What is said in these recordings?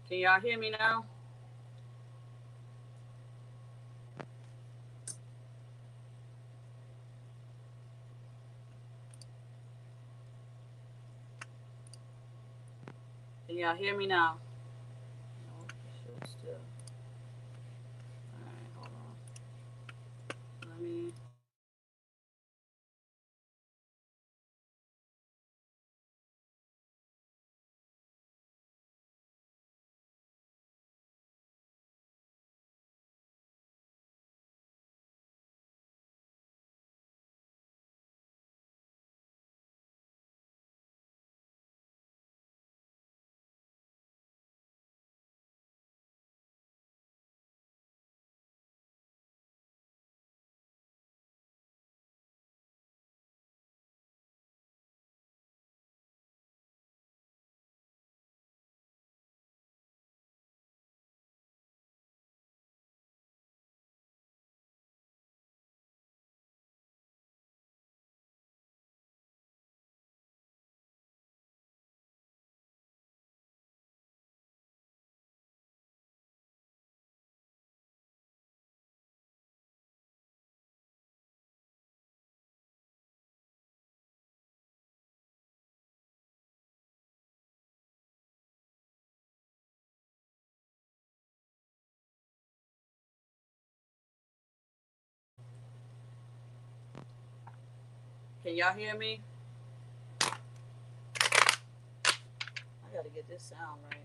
Can y'all hear me now? Can y'all hear me now? No, it should still. All right, hold on. Let me. Can y'all hear me? I gotta get this sound right.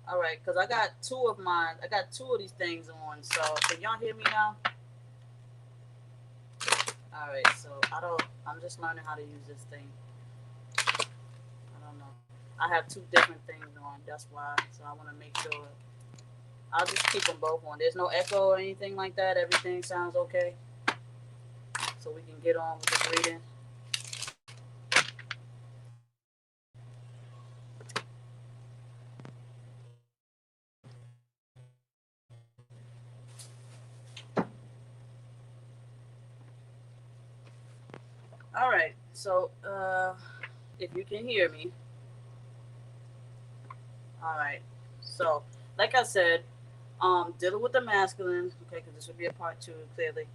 All right, cause I got two of mine. I got two of these things on. So can y'all hear me now? All right. So I don't. I'm just learning how to use this thing. I don't know. I have two different things on. That's why. So I want to make sure. I'll just keep them both on. There's no echo or anything like that. Everything sounds okay. So we can get on with the reading. All right. So if you can hear me, all right. So like I said, dealing with the masculine. Okay, because this would be a part two clearly.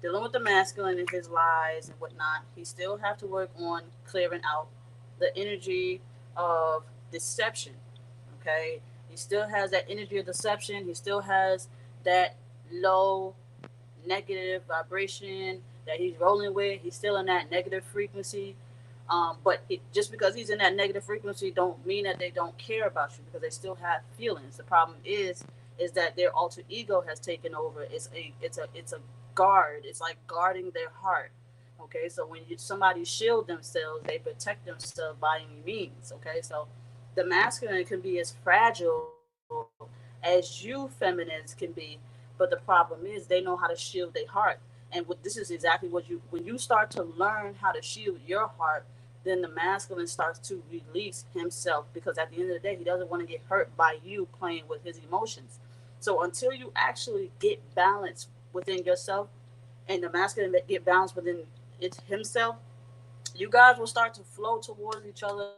Dealing with the masculine and his lies and whatnot. He still have to work on clearing out the energy of deception. Okay, he still has that energy of deception. He still has that low negative vibration that he's rolling with. He's still in that negative frequency. Just because he's in that negative frequency, don't mean that they don't care about you because they still have feelings. The problem is that their alter ego has taken over. It's a guard. It's like guarding their heart. Okay, so when somebody shield themselves, they protect themselves by any means. Okay, so the masculine can be as fragile as you feminines can be, but the problem is they know how to shield their heart. And this is exactly what you when you start to learn how to shield your heart, then the masculine starts to release himself because at the end of the day, he doesn't want to get hurt by you playing with his emotions. So until you actually get balance within yourself and the masculine get balance within it himself, you guys will start to flow towards each other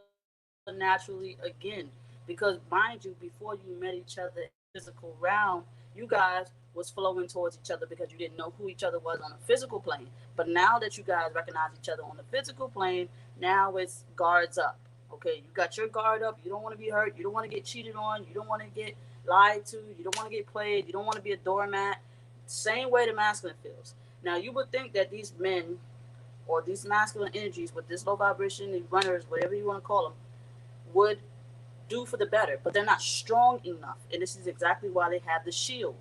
naturally again. Because mind you, before you met each other in the physical realm, you guys was flowing towards each other because you didn't know who each other was on a physical plane. But now that you guys recognize each other on the physical plane, now it's guards up. Okay, you got your guard up. You don't want to be hurt. You don't want to get cheated on. You don't want to get lied to. You don't want to get played. You don't want to be a doormat. Same way the masculine feels. Now you would think that these men or these masculine energies with this low vibration, these runners, whatever you want to call them, would do for the better, but they're not strong enough. And this is exactly why they have the shield.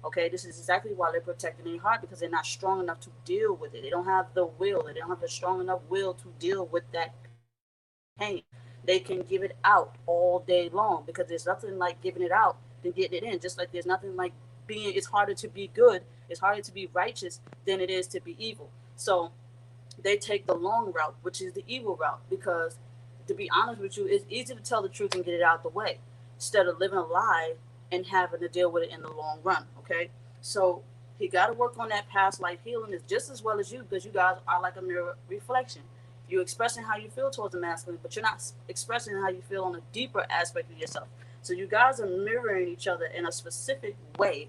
Okay, this is exactly why they're protecting their heart because they're not strong enough to deal with it. They don't have the will. They don't have the strong enough will to deal with that pain. They can give it out all day long because there's nothing like giving it out than getting it in. Just like there's nothing like it's harder to be good, it's harder to be righteous than it is to be evil. So they take the long route, which is the evil route, because to be honest with you, it's easy to tell the truth and get it out the way instead of living a lie and having to deal with it in the long run. Okay, so he got to work on that past life healing is just as well as you because you guys are like a mirror reflection. You're expressing how you feel towards the masculine, but you're not expressing how you feel on a deeper aspect of yourself. So you guys are mirroring each other in a specific way,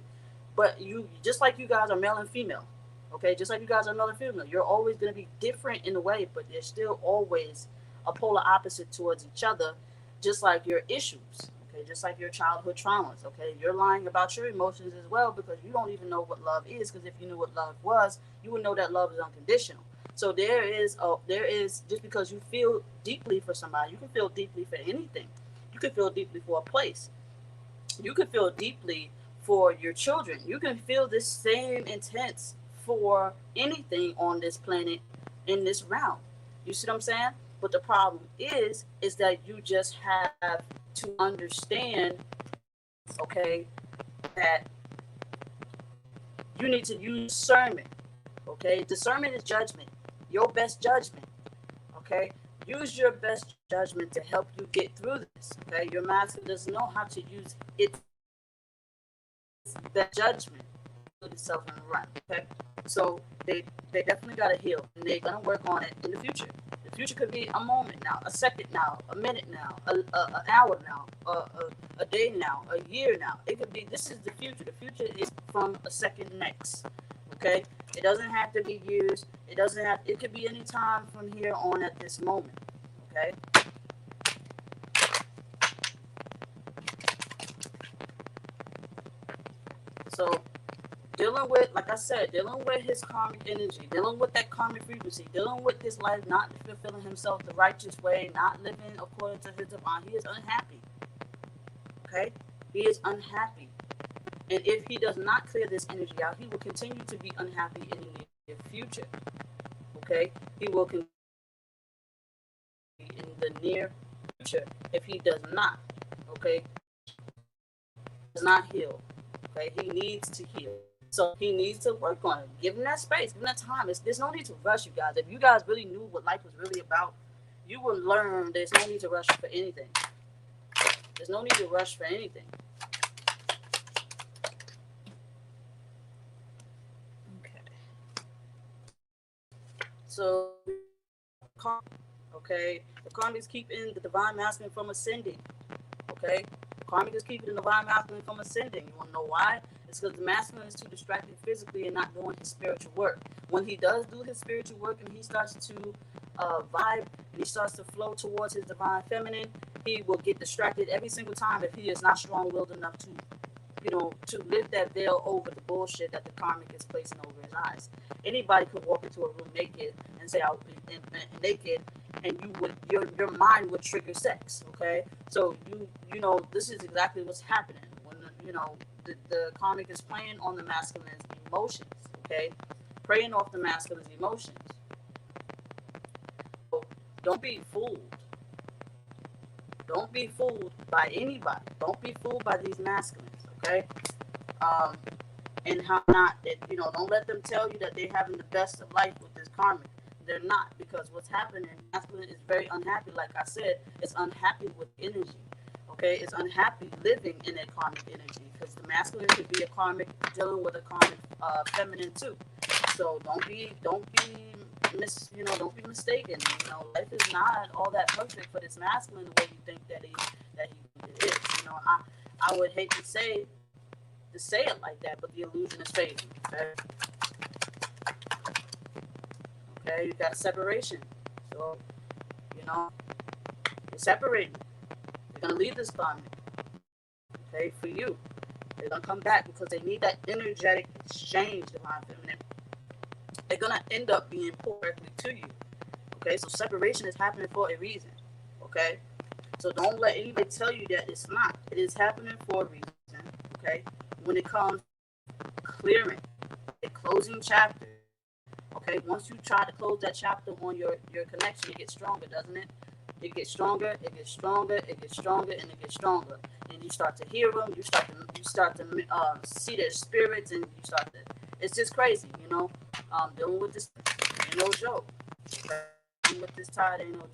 but you, just like you guys are male and female, okay? Just like you guys are male and female, you're always going to be different in a way, but there's still always a polar opposite towards each other, just like your issues, okay? Just like your childhood traumas, okay? You're lying about your emotions as well because you don't even know what love is. Because if you knew what love was, you would know that love is unconditional. So there is just because you feel deeply for somebody, you can feel deeply for anything. You can feel deeply for a place. You can feel deeply for your children. You can feel this same intense for anything on this planet in this realm. You see what I'm saying? But the problem is that you just have to understand, okay, that you need to use discernment. Okay, discernment is judgment, your best judgment. Okay, use your best judgment to help you get through this. Okay, your master doesn't know how to use its best judgment to itself in the run. Okay, so they definitely got to heal, and they're gonna work on it in the future. The future could be a moment now, a second now, a minute now, an hour now, a day now, a year now. It could be. This is the future. The future is from a second next. Okay, it doesn't have to be years. It doesn't have. It could be any time from here on at this moment. Okay. So dealing with, like I said, dealing with his karmic energy, dealing with that karmic frequency, dealing with this life not fulfilling himself the righteous way, not living according to his divine. He is unhappy. Okay, he is unhappy, and if he does not clear this energy out, he will continue to be unhappy in the near future. Okay, he will continue in the near future if he does not. Okay, does not heal. Okay, he needs to heal. So he needs to work on it. Give him that space. Give him that time. There's no need to rush, you guys. If you guys really knew what life was really about, you would learn there's no need to rush for anything. There's no need to rush for anything. Okay. So, okay, the karmic is keeping the divine masculine from ascending. Okay, karmic is keeping the divine masculine from ascending. You want to know why? It's because the masculine is too distracted physically and not doing his spiritual work. When he does do his spiritual work and he starts to vibe and he starts to flow towards his divine feminine, he will get distracted every single time if he is not strong-willed enough to, to lift that veil over the bullshit that the karmic is placing over his eyes. Anybody could walk into a room naked and say, "I'll be naked," and your mind would trigger sex. Okay, so this is exactly what's happening when the karmic is playing on the masculine's emotions. Okay, preying off the masculine's emotions. So don't be fooled. Don't be fooled by anybody. Don't be fooled by these masculines. Okay, um, and how not that don't let them tell you that they're having the best of life with this karmic. They're not, because what's happening, masculine is very unhappy. Like I said, it's unhappy with energy. Okay, it's unhappy living in that karmic energy, because the masculine could be a karmic dealing with a karmic feminine too. So don't be mistaken. Life is not all that perfect for this masculine the way you think that he is. I would hate to say it like that, but the illusion is fading. Okay, okay, you got separation. So you're separating. You're gonna leave this karmic. Okay, for you. They're gonna come back because they need that energetic exchange, divine feminine. They're gonna end up being pulled directly to you. Okay, so separation is happening for a reason. Okay, so don't let anybody tell you that it's not. It is happening for a reason. Okay, when it comes to clearing a closing chapter. Okay, once you try to close that chapter on your connection, it gets stronger, doesn't it? It gets stronger, it gets stronger, it gets stronger, and it gets stronger. And you start to hear them. You start to see their spirits, and you start to. It's just crazy. Dealing with this ain't no joke. Okay? Dealing with this tide ain't no joke.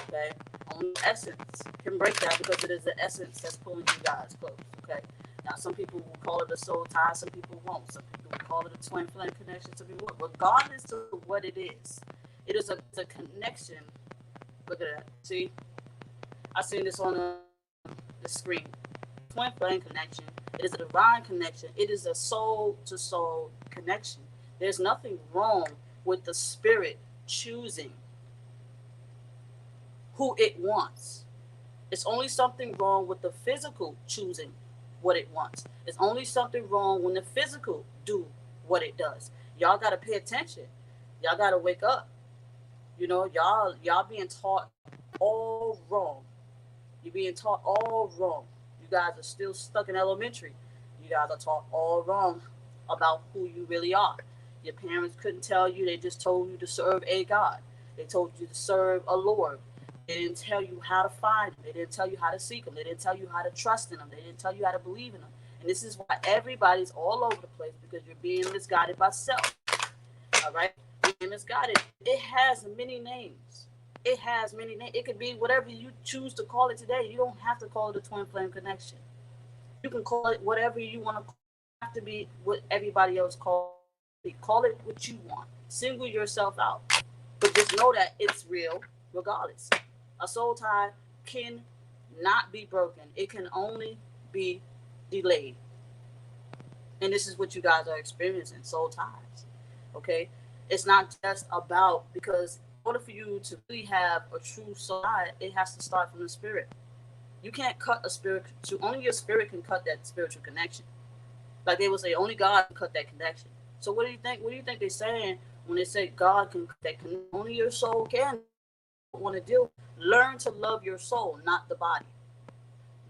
Okay, only essence can break that, because it is the essence that's pulling you guys close. Okay. Now, some people will call it a soul tie, some people won't. Some people will call it a twin flame connection, some people won't. Regardless of what it is it's a connection. Look at that. See, I seen this on the screen. Twin flame connection. It is a divine connection. It is a soul to soul connection. There's nothing wrong with the spirit choosing who it wants. It's only something wrong with the physical choosing what it wants. It's only something wrong when the physical do what it does. Y'all gotta pay attention. Y'all gotta wake up. You know, y'all being taught all wrong. You're being taught all wrong. You guys are still stuck in elementary. You guys are taught all wrong about who you really are. Your parents couldn't tell you. They just told you to serve a God. They told you to serve a Lord. They didn't tell you how to find him. They didn't tell you how to seek him. They didn't tell you how to trust in him. They didn't tell you how to believe in him. And this is why everybody's all over the place, because you're being misguided by self. All right? You're being misguided. It has many names. It has many names. It could be whatever you choose to call it today. You don't have to call it a twin flame connection. You can call it whatever you want to call it. It doesn't have to be what everybody else calls it. Call it what you want. Single yourself out. But just know that it's real regardless. A soul tie can not be broken. It can only be delayed. And this is what you guys are experiencing, soul ties. Okay? It's not just about, because in order for you to really have a true soul tie, it has to start from the spirit. You can't cut a spirit, only your spirit can cut that spiritual connection. Like they would say, only God can cut that connection. So what do you think? What do you think they're saying when they say God can cut that connection? Only your soul can. Want to do, learn to love your soul, not the body.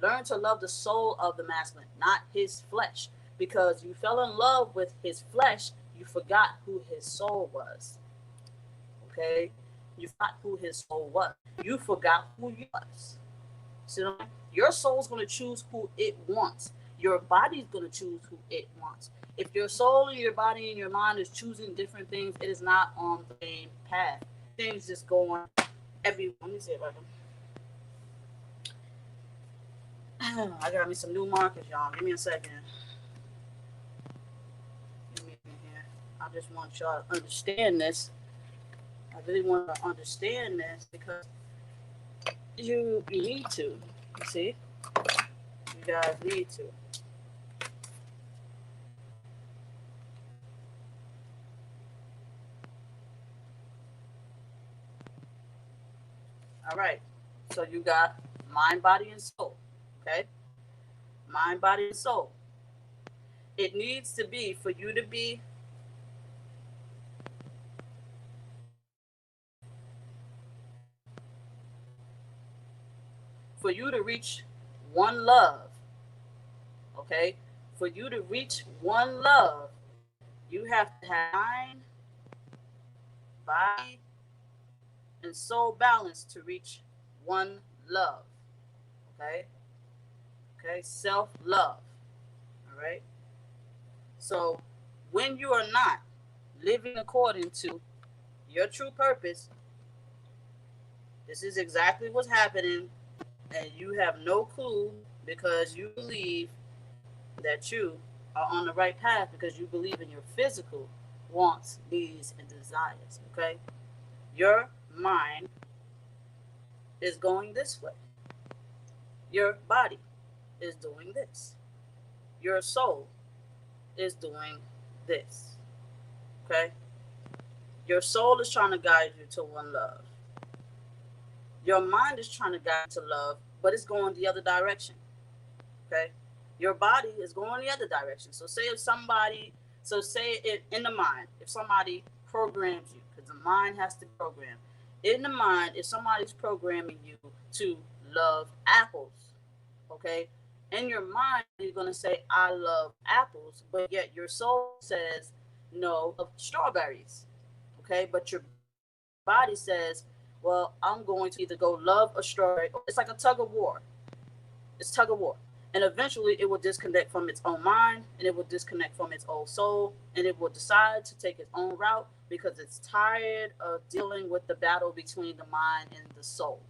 Learn to love the soul of the masculine, not his flesh, because you fell in love with his flesh. You forgot who his soul was. Okay, you forgot who his soul was. You forgot who you was. See what I mean? Your soul's going to choose who it wants. Your body's going to choose who it wants. If your soul and your body and your mind is choosing different things, it is not on the same path. Things just go on. Let me see if I can. I got me some new markers, y'all. Give me a second. Give me here. I just want y'all to understand this. I really want to understand this because you need to. You see? You guys need to. All right. So you got mind, body, and soul. Okay? Mind, body, and soul. It needs to be for you to be for you to reach one love. Okay? For you to reach one love, you have to have mind, body, and soul balance to reach one love. Okay? Okay? Self love. All right? So when you are not living according to your true purpose, this is exactly what's happening, and you have no clue because you believe that you are on the right path because you believe in your physical wants, needs, and desires. Okay? Your mind is going this way. Your body is doing this. Your soul is doing this. Okay? Your soul is trying to guide you to one love. Your mind is trying to guide you to love, but it's going the other direction. Okay? Your body is going the other direction. So say if somebody, so say it in the mind, if somebody programs you, because the mind has to program. In the mind, if somebody's programming you to love apples, okay, in your mind, you're going to say, I love apples, but yet your soul says, no, of strawberries, okay, but your body says, well, I'm going to either go love a strawberry. It's like a tug of war. It's tug of war. And eventually it will disconnect from its own mind, and it will disconnect from its own soul, and it will decide to take its own route because it's tired of dealing with the battle between the mind and the soul.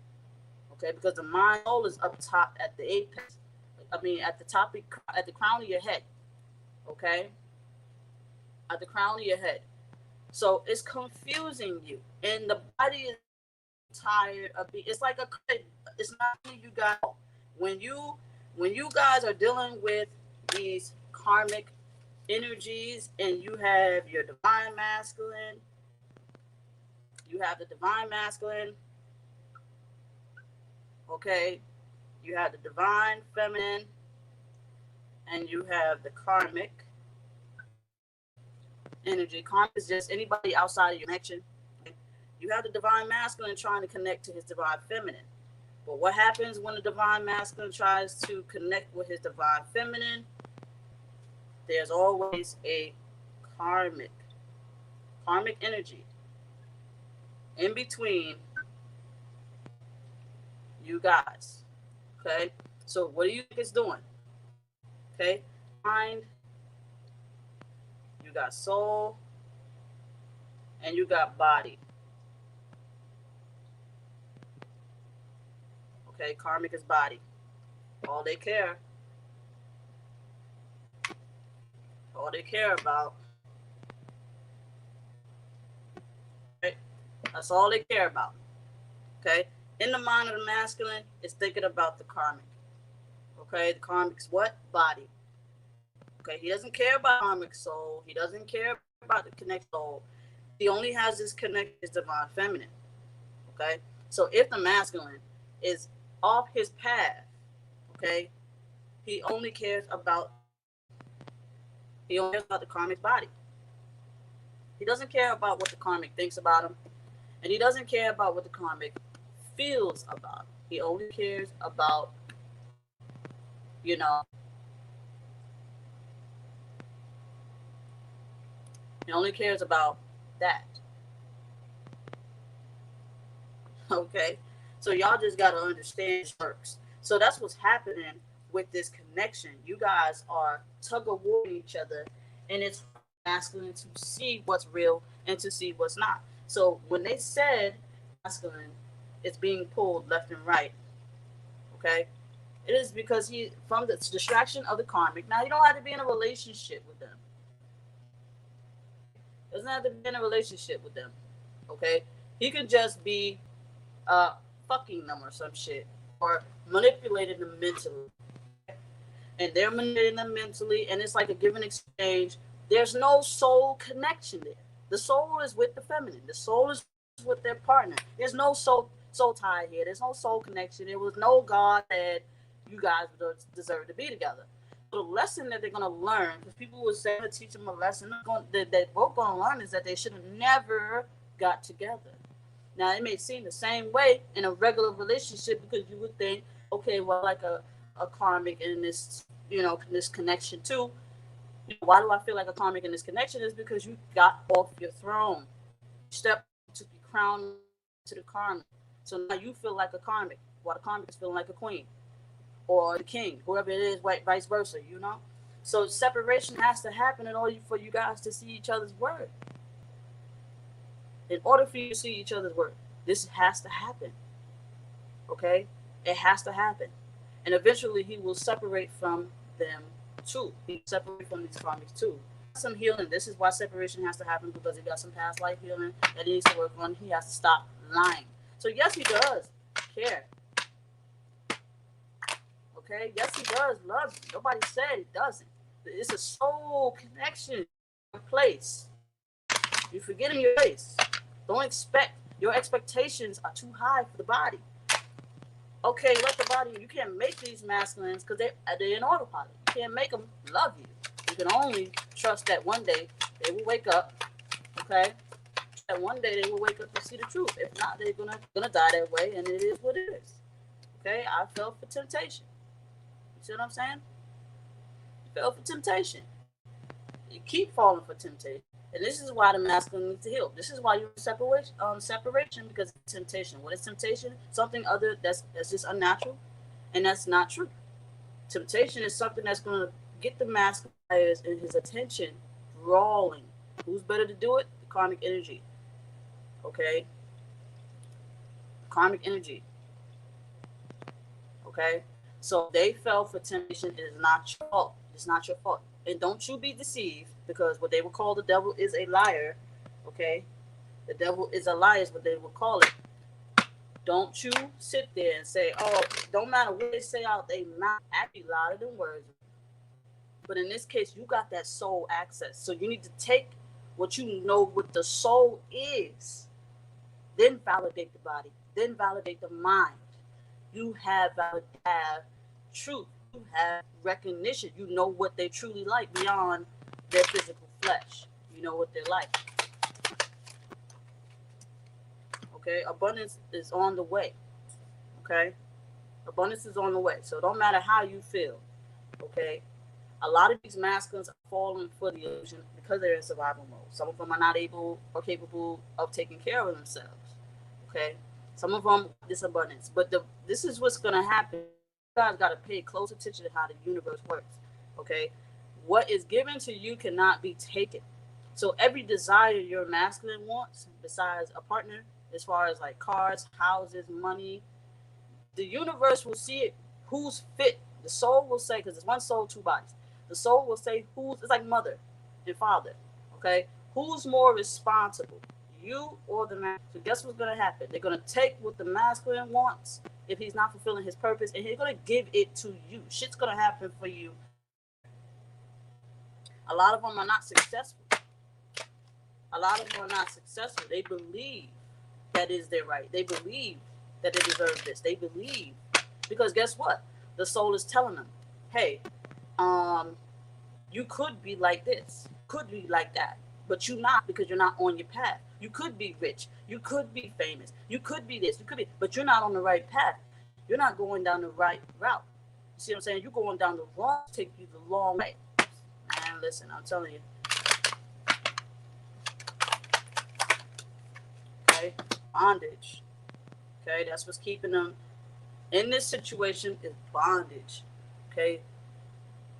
Okay, because the mind soul is up top at the apex. I mean, at the top, at the crown of your head. Okay, at the crown of your head. So it's confusing you, and the body is tired of being. It's like a. It's not only you guys. When you when you guys are dealing with these karmic energies, and you have your divine masculine, you have the divine masculine. Okay, you have the divine feminine, and you have the karmic energy. Karmic is just anybody outside of your connection. You have the divine masculine trying to connect to his divine feminine. But what happens when the divine masculine tries to connect with his divine feminine? There's always a karmic, karmic energy in between you guys. Okay? So what do you think it's doing? Okay? Mind, you got soul, and you got body. Okay? Karmic is body. All they care about, right? That's all they care about. Okay? In the mind of the masculine, is thinking about the karmic. Okay? The karmic's what? Body. Okay? He doesn't care about karmic soul. He doesn't care about the connect soul. He only has this connect his divine feminine. Okay? So if the masculine is off his path, okay, he only cares about the karmic body. He doesn't care about what the karmic thinks about him, and he doesn't care about what the karmic feels about him. He only cares about, you know, he only cares about that. Okay? So y'all just gotta understand this works. So that's what's happening with this connection. You guys are tug of war each other, and it's masculine to see what's real and to see what's not. So when they said masculine is being pulled left and right, okay, it is because he from the distraction of the karmic. Now you don't have to be in a relationship with them. Doesn't have to be in a relationship with them. Okay, he could just be fucking them or some shit, or manipulating them mentally, and they're manipulating them mentally, and it's like a give and exchange. There's no soul connection there. The soul is with the feminine. The soul is with their partner. There's no soul tie here. There's no soul connection. There was no God that you guys deserve to be together. So the lesson that they're gonna learn, because people will say to teach them a lesson that they're both gonna learn, is that they should have never got together. Now it may seem the same way in a regular relationship, because you would think, okay, well, like a karmic in this, this connection too. Why do I feel like a karmic in this connection? Is because you got off your throne. You stepped to be crowned to the karmic. So now you feel like a karmic, while the karmic is feeling like a queen or the king, whoever it is, vice versa. So separation has to happen in order for you guys to see each other's word. In order for you to see each other's work, this has to happen. Okay? It has to happen. And eventually he will separate from them too. He will separate from these karmics too. Some healing. This is why separation has to happen, because he got some past life healing that he needs to work on. He has to stop lying. So yes, he does care. Okay? Yes, he does love you. Nobody said he doesn't. It's a soul connection. Your place. You're forgetting your place. Don't expect, your expectations are too high for the body. Okay, let the body, you can't make these masculines because they're in autopilot. You can't make them love you. You can only trust that one day they will wake up, okay? That one day they will wake up and see the truth. If not, they're gonna die that way, and it is what it is. Okay, I fell for temptation. You see what I'm saying? You fell for temptation. You keep falling for temptation. And this is why the masculine needs to heal. This is why you're in separation, because of temptation. What is temptation? Something other that's just unnatural, and that's not true. Temptation is something that's going to get the masculine and his attention drawing. Who's better to do it? The karmic energy. Okay? Karmic energy. Okay? So they fell for temptation. It is not your fault. It's not your fault. And don't you be deceived, because what they will call the devil is a liar. Okay, the devil is a liar, is what they would call it. Don't you sit there and say, "Oh, don't matter what they say out they mouth, actually louder than words." But in this case, you got that soul access, so you need to take what you know what the soul is, then validate the body, then validate the mind. You have truth. You have recognition. You know what they truly like beyond their physical flesh. You know what they're like. Okay, abundance is on the way. Okay, abundance is on the way. So it don't matter how you feel. Okay, a lot of these masculines are falling for the illusion because they're in survival mode. Some of them are not able or capable of taking care of themselves. Okay, some of them this abundance, but this is what's gonna happen. You guys gotta pay close attention to how the universe works. Okay, what is given to you cannot be taken. So every desire your masculine wants, besides a partner, as far as like cars, houses, money, the universe will see it who's fit. The soul will say, because it's one soul, two bodies. The soul will say who's, it's like mother and father. Okay, who's more responsible, you or the man? So guess what's gonna happen? They're gonna take what the masculine wants if he's not fulfilling his purpose, and he's gonna give it to you. Shit's gonna happen for you quick. A lot of them are not successful. A lot of them are not successful. They believe that is their right. They believe that they deserve this. They believe because guess what? The soul is telling them, "Hey, um, you could be like this, could be like that, but you're not because you're not on your path. You could be rich, you could be famous, you could be this, you could be, but you're not on the right path. You're not going down the right route. You see what I'm saying? You're going down the wrong, take you the long way." Man, listen, I'm telling you, okay, bondage. Okay, that's what's keeping them in this situation is bondage. Okay,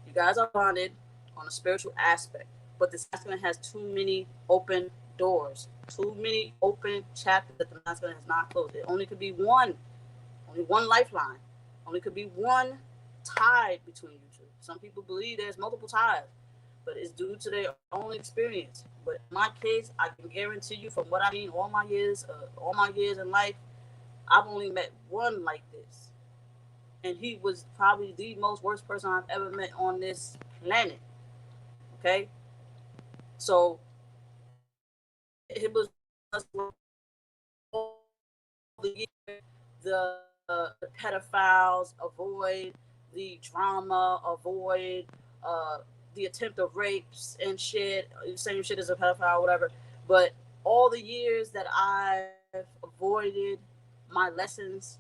you guys are bonded on a spiritual aspect, but this masculine has too many open doors, too many open chapters that the masculine has not closed. It only could be one, only one lifeline, only could be one tide between you two. Some people believe there's multiple tides, but it's due to their own experience. But in my case, I can guarantee you, from what I mean, all my years in life, I've only met one like this, and he was probably the most worst person I've ever met on this planet. Okay, so it was all the years, the pedophiles avoid, the drama avoid, uh, the attempt of rapes and shit, same shit as a pedophile, whatever. But all the years that I've avoided my lessons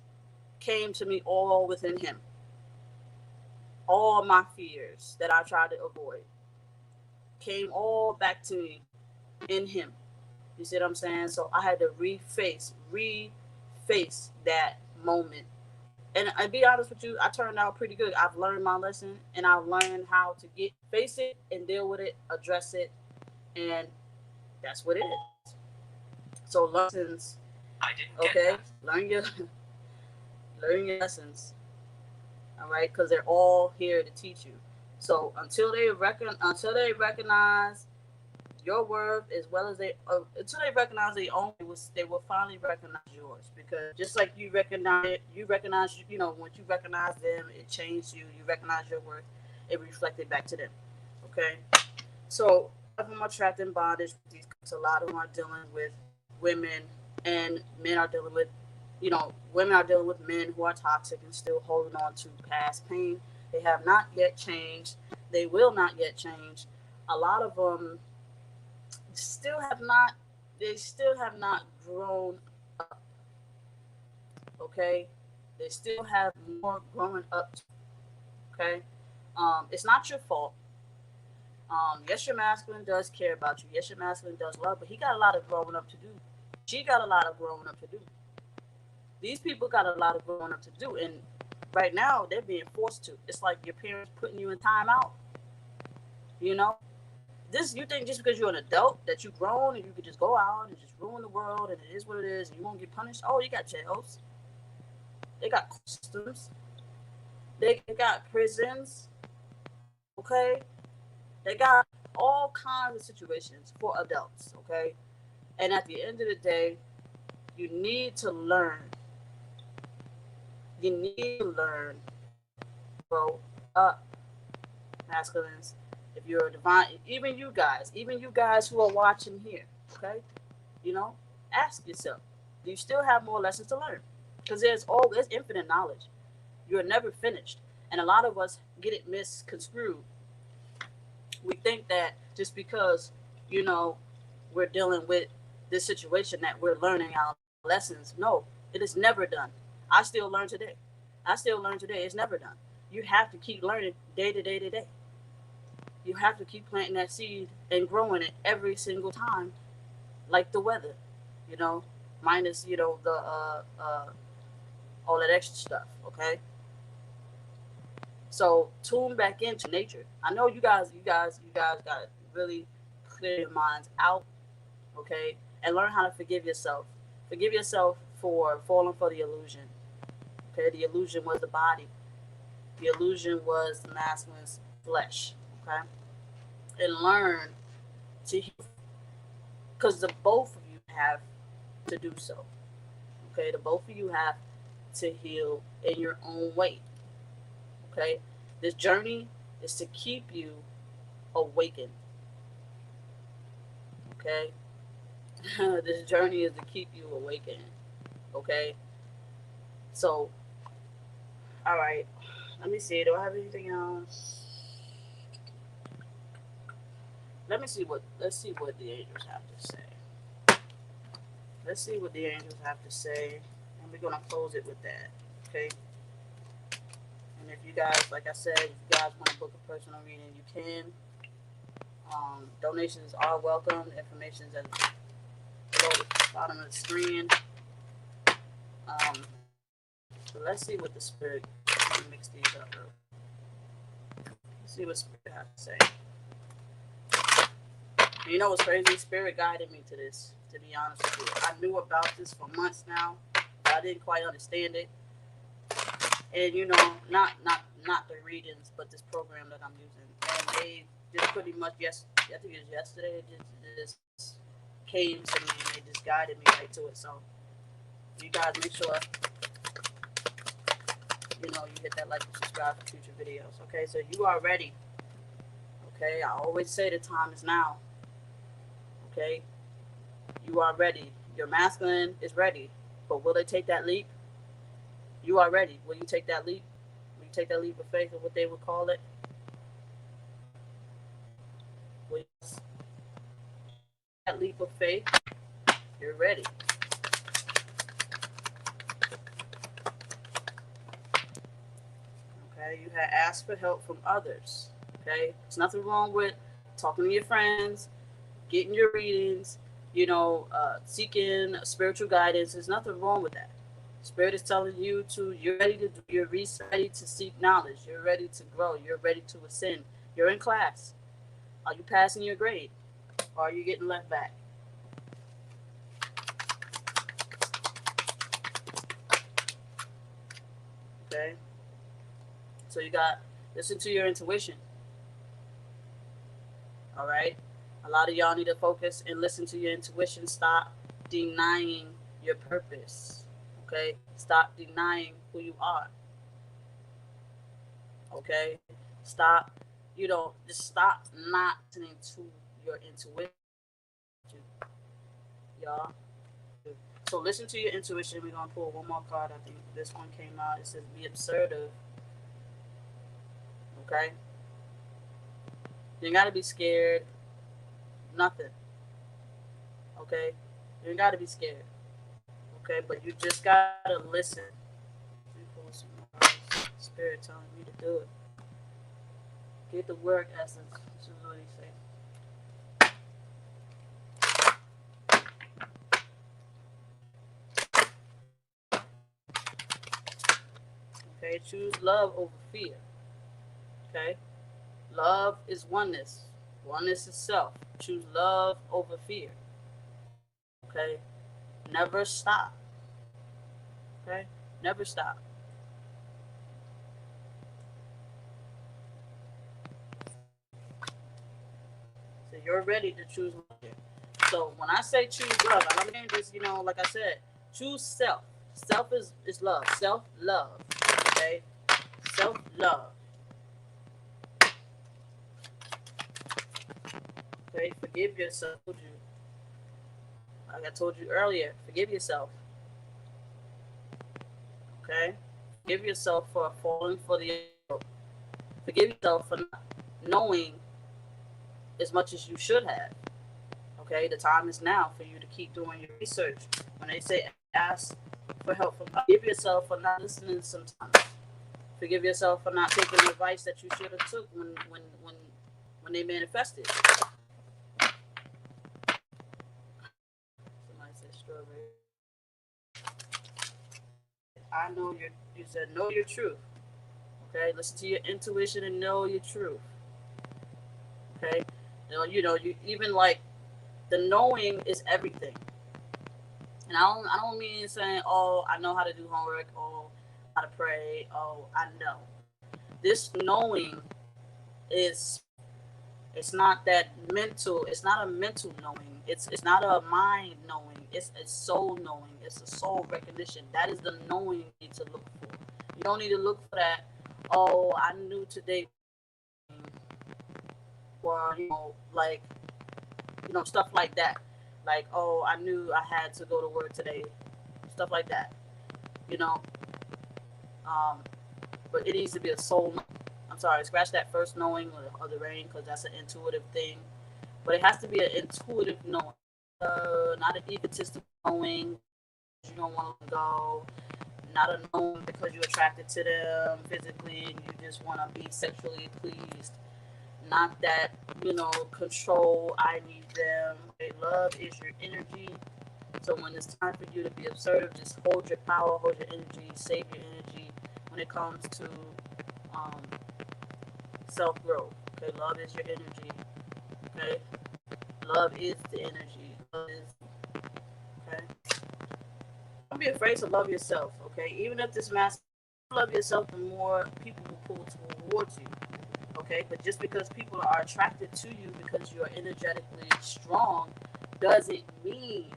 came to me all within him. All my fears that I tried to avoid came all back to me in him. You see what I'm saying? So I had to reface that moment. And I be honest with you, I turned out pretty good. I've learned my lesson, and I've learned how to get face it and deal with it, address it, and that's what it is. So lessons, okay? Learn your lessons, all right? Because they're all here to teach you. So until they recognize your worth as well as until they recognize their own, they will finally recognize yours, because just like you recognize it, you recognize, you know, once you recognize them, it changed you, you recognize your worth, it reflected back to them. Okay, so a lot of them are trapped in bondage with these cults. A lot of them are dealing with women, and men are dealing with, you know, women are dealing with men who are toxic and still holding on to past pain. They have not yet changed, they will not yet change. A lot of them still have not, they still have not grown up. Okay, they still have more growing up to. Okay, it's not your fault. Yes, your masculine does care about you, yes, your masculine does love, but he got a lot of growing up to do. She got a lot of growing up to do. These people got a lot of growing up to do, and right now they're being forced to. It's like your parents putting you in timeout. You know, this, you think just because you're an adult that you grown and you could just go out and just ruin the world and it is what it is and you won't get punished? Oh, you got jails, they got systems, they got prisons. Okay, they got all kinds of situations for adults. Okay, And at the end of the day, you need to learn. You need to learn, grow up, masculines. If you're a divine, even you guys who are watching here, okay, you know, ask yourself, do you still have more lessons to learn? Because there's infinite knowledge. You're never finished, and a lot of us get it misconstrued. We think that just because you know we're dealing with this situation that we're learning our lessons. No, it is never done. I still learn today. I still learn today. It's never done. You have to keep learning day to day to day. You have to keep planting that seed and growing it every single time, like the weather, you know, minus the all that extra stuff. Okay, so tune back into nature. I know you guys got to really clear your minds out, okay, and learn how to forgive yourself. Forgive yourself for falling for the illusion. Okay, the illusion was the body. The illusion was the masculine's flesh. Okay, and learn to heal, because the both of you have to do so. Okay, the both of you have to heal in your own way. Okay, this journey is to keep you awakened. Okay, this journey is to keep you awakened. Okay, so all right, let me see. Do I have anything else? Let's see what the angels have to say. Let's see what the angels have to say, and we're gonna close it with that. Okay. And if you guys, like I said, if you guys want to book a personal reading, you can. Donations are welcome. The information is at below the bottom of the screen. So let's see what the spirit. Let me mix these up. Let's see what spirit has to say. And you know what's crazy? Spirit guided me to this. To be honest with you, I knew about this for months now, but I didn't quite understand it. And not the readings, but this program that I'm using. And they just pretty much I think it was yesterday. Just came to me and they just guided me right to it. So you guys make sure you hit that like and subscribe for future videos. Okay, so you are ready. Okay, I always say the time is now. Okay, you are ready. Your masculine is ready, but will they take that leap? You are ready. Will you take that leap? Will you take that leap of faith, or what they would call it? Will you take that leap of faith? You're ready. Okay, you have asked for help from others. Okay, there's nothing wrong with talking to your friends, getting your readings, seeking spiritual guidance. There's nothing wrong with that. Spirit is telling you you're ready to do your research, ready to seek knowledge, you're ready to grow, you're ready to ascend. You're in class. Are you passing your grade? Or are you getting left back? Okay? So you got listen to your intuition. Alright? A lot of y'all need to focus and listen to your intuition. Stop denying your purpose. Okay? Stop denying who you are. Okay? Just stop not listening to your intuition. Y'all. So listen to your intuition. We're gonna pull one more card. I think this one came out. It says be assertive. Okay? You ain't gotta be scared. Nothing. Okay? You ain't gotta be scared. Okay, but you just gotta listen. Spirit telling me to do it. Get the work essence. This is what he said. Okay, choose love over fear. Okay, love is oneness. Oneness is self. Choose love over fear. Okay, never stop. Okay, never stop. So you're ready to choose love. So when I say choose love, I'm saying this, like I said, choose self. Self is love. Self love. Okay? Self love. Okay? Forgive yourself. Like I told you earlier, forgive yourself. Okay? Forgive yourself for falling for the rope. Forgive yourself for not knowing as much as you should have. Okay? The time is now for you to keep doing your research. When they say ask for help from God, forgive yourself for not listening sometimes. Forgive yourself for not taking the advice that you should have took when they manifested. Somebody said strawberry. I know you said know your truth. Okay, listen to your intuition and know your truth. Okay, you even like the knowing is everything. And I don't mean saying, oh, I know how to do homework, oh, how to pray, oh, I know. This knowing is, it's not that mental, it's not a mental knowing, it's not a mind knowing, it's a soul knowing, it's a soul recognition. That is the knowing you need to look for. You don't need to look for that, oh, I knew today, or like stuff like that, like, oh, I knew I had to go to work today, stuff like that, you know um but it needs to be a soul. I'm sorry, scratch that first knowing of the rain, because that's an intuitive thing. But it has to be an intuitive knowing, not an egotistical knowing. You don't want to go. Not a knowing because you're attracted to them physically and you just want to be sexually pleased. Not that, control, I need them. Okay, love is your energy. So when it's time for you to be assertive, just hold your power, hold your energy, save your energy when it comes to um, self-growth. Okay, love is your energy. Okay, love is the energy. Love is, okay. Don't be afraid to love yourself. Okay, even if this mask, love yourself, the more people will pull towards you. Okay, but just because people are attracted to you because you're energetically strong doesn't mean,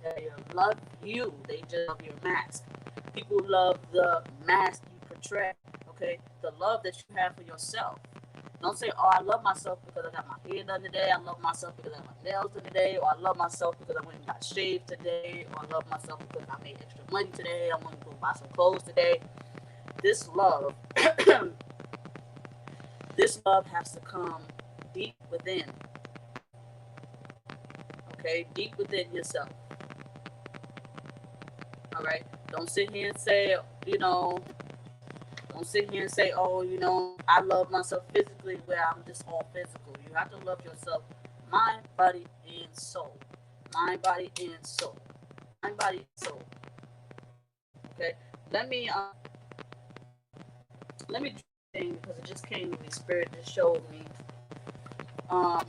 that they love you. They just love your mask. People love the mask you portray. Okay, the love that you have for yourself. Don't say, oh, I love myself because I got my hair done today. I love myself because I got my nails done today. Or I love myself because I went and got shaved today. Or I love myself because I made extra money today. I want to go buy some clothes today. This love, this love has to come deep within. Okay, deep within yourself. All right. Don't sit here and say, don't sit here and say, oh, I love myself physically, where I'm just all physical. You have to love yourself, mind, body, and soul. Mind, body, and soul. Mind, body, and soul. Okay. Let me do thing, because it just came to me. Spirit just showed me. Um,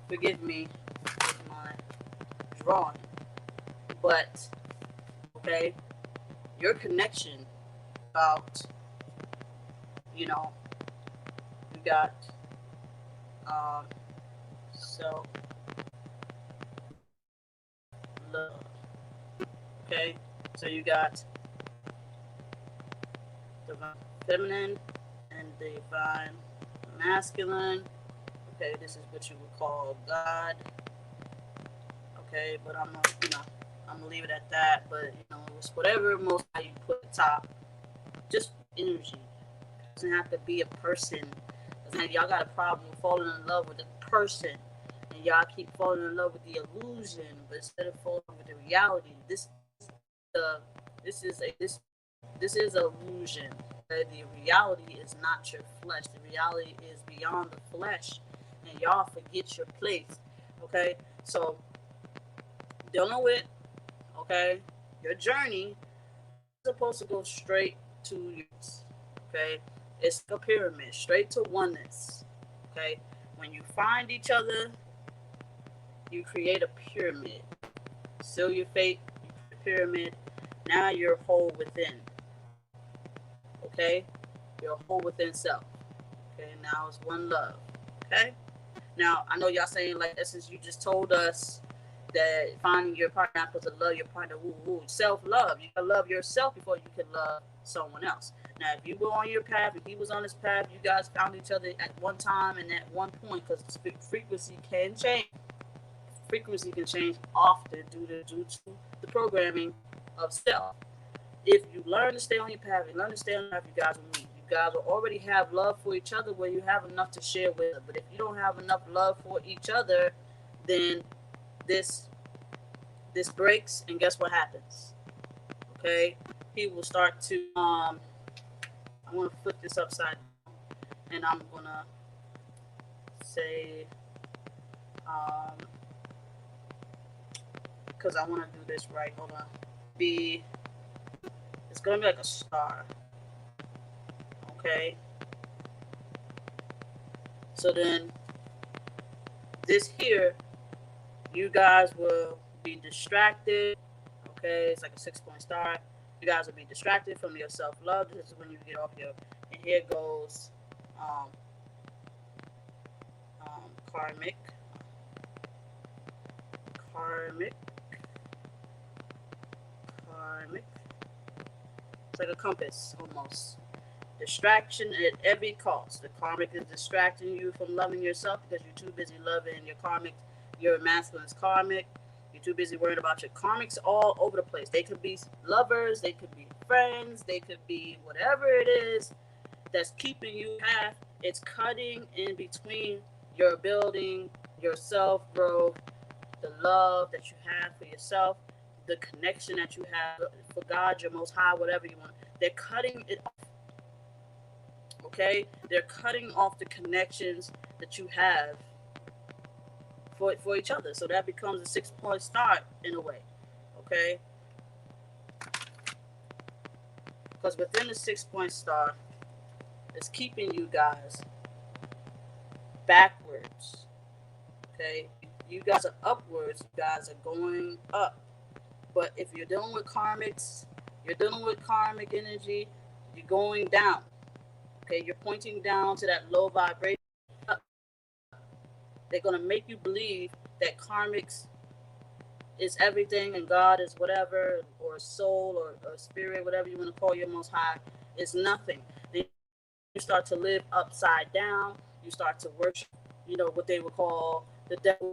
Forgive me with my drawing, but okay, your connection about, you got um self love. Okay, so you got divine feminine and divine masculine. Okay, this is what you would call God. Okay, but I'm gonna leave it at that. But it's whatever most how you put the top. Just energy. It doesn't have to be a person. Y'all got a problem with falling in love with a person, and y'all keep falling in love with the illusion, but instead of falling with the reality, the this is a this is an illusion. The reality is not your flesh. The reality is beyond the flesh, and y'all forget your place. Okay, so dealing with, okay, your journey is supposed to go straight to yours. Okay, it's a pyramid, straight to oneness. Okay, when you find each other, you create a pyramid. Seal your fate, you create a pyramid. Now you're whole within. Okay, you're whole within self. Okay, now it's one love. Okay, Now, I know y'all saying, like, since you just told us that finding your partner, not supposed to love your partner, self love. You gotta love yourself before you can love someone else. Now, if you go on your path, if he was on his path, you guys found each other at one time and at one point, because frequency can change. Frequency can change often due to the programming of self. If you learn to stay on your path, you learn to stay on your path, you guys will meet. You guys will already have love for each other where you have enough to share with them. But if you don't have enough love for each other, then this this breaks, and guess what happens? Okay, he will start to I want to flip this upside down, and I'm gonna say because I want to do this right. Hold on. Be It's gonna be like a star. Okay. So then this here, you guys will be distracted. Okay, it's like a 6 point star. You guys will be distracted from your self love. This is when you get off your. And here goes um, karmic, karmic, karmic. It's like a compass almost. Distraction at every cost. The karmic is distracting you from loving yourself because you're too busy loving your karmic. Your masculine is karmic. You're too busy worrying about your karmics all over the place. They could be lovers, they could be friends, they could be whatever it is that's keeping you half. It's cutting in between your building, your self growth, the love that you have for yourself, the connection that you have for God, your most high, whatever you want. They're cutting it off. Okay? They're cutting off the connections that you have for each other. So that becomes a 6 point start in a way. Okay? Because within the 6 point star, it's keeping you guys backwards. Okay? You guys are upwards, you guys are going up. But if you're dealing with karmics, you're dealing with karmic energy, you're going down. Okay, you're pointing down to that low vibration. They're gonna make you believe that karmics is everything and God is whatever, or soul, or spirit, whatever you want to call your most high, is nothing. Then you start to live upside down. You start to worship, what they would call the devil,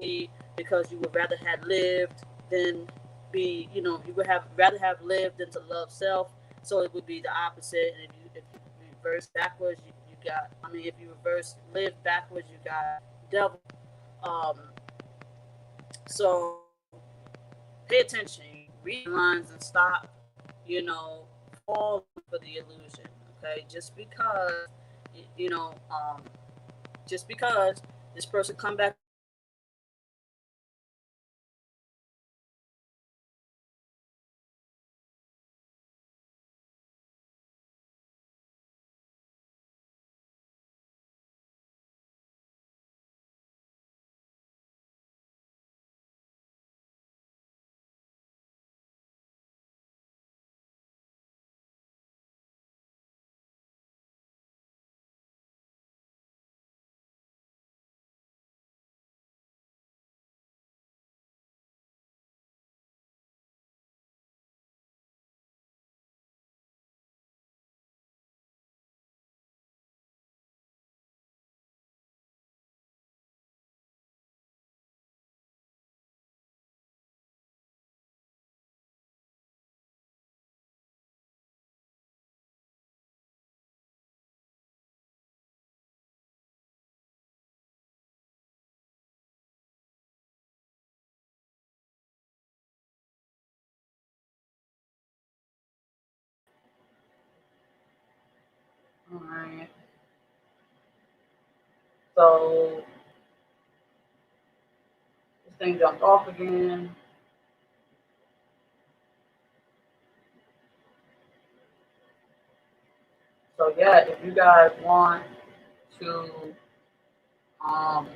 because you would rather have lived than you would have rather have lived than to love self. So it would be the opposite. And if you reverse backwards, you got. I mean, if you reverse live backwards, you got devil. Um, so pay attention, read lines, and stop, falling for the illusion. Okay, you know, um, just because this person come back all right. So this thing jumped off again. So yeah, if you guys want to um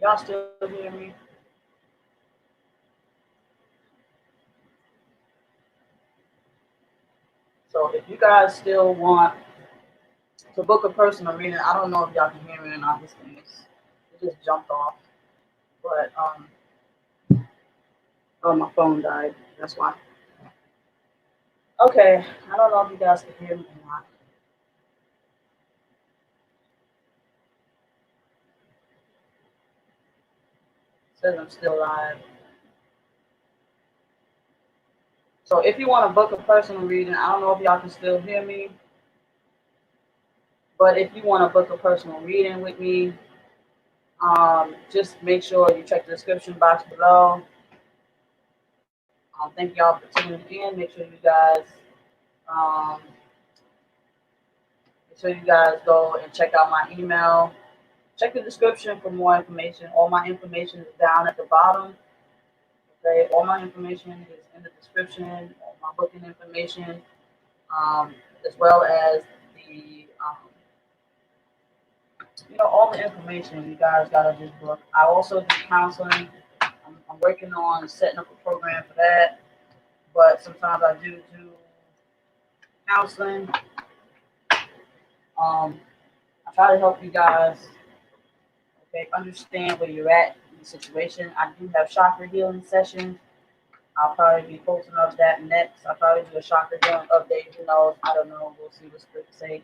y'all still hear me? So if you guys still want To book a personal reading, I don't know if y'all can hear me or not. This thing it just jumped off. But oh, my phone died. That's why. Okay, I don't know if you guys can hear me or not. It says I'm still live. So if you want to book a personal reading, I don't know if y'all can still hear me. But if you want to book a personal reading with me, just make sure you check the description box below. Thank y'all for tuning in. Um, make sure you guys go and check out my email. Check the description for more information. All my information is down at the bottom. Okay, all my information is in the description. All my booking information, as well as the all the information. You guys gotta just book. I also do counseling. I'm working on setting up a program for that. But sometimes I do counseling. I try to help you guys, okay, understand where you're at in the situation. I do have chakra healing sessions. I'll probably be posting up that next. I'll probably do a chakra healing update. Who knows? I don't know. We'll see what scripts say.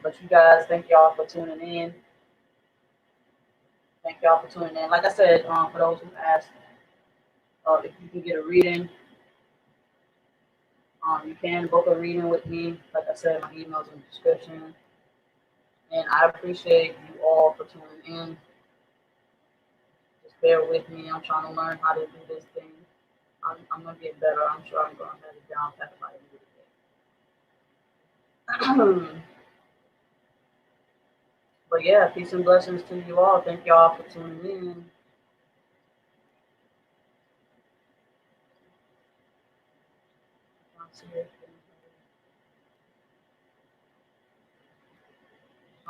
But you guys, thank y'all for tuning in. Thank y'all for tuning in. Like I said, for those who asked if you can get a reading, you can book a reading with me. Like I said, my email's in the description. And I appreciate you all for tuning in. Just bear with me. I'm trying to learn how to do this thing. I'm going to get better. I'm sure I'm going to have it down pat by the end of the day. But yeah, peace and blessings to you all. Thank y'all for tuning in.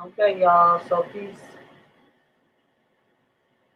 Okay, y'all. So peace.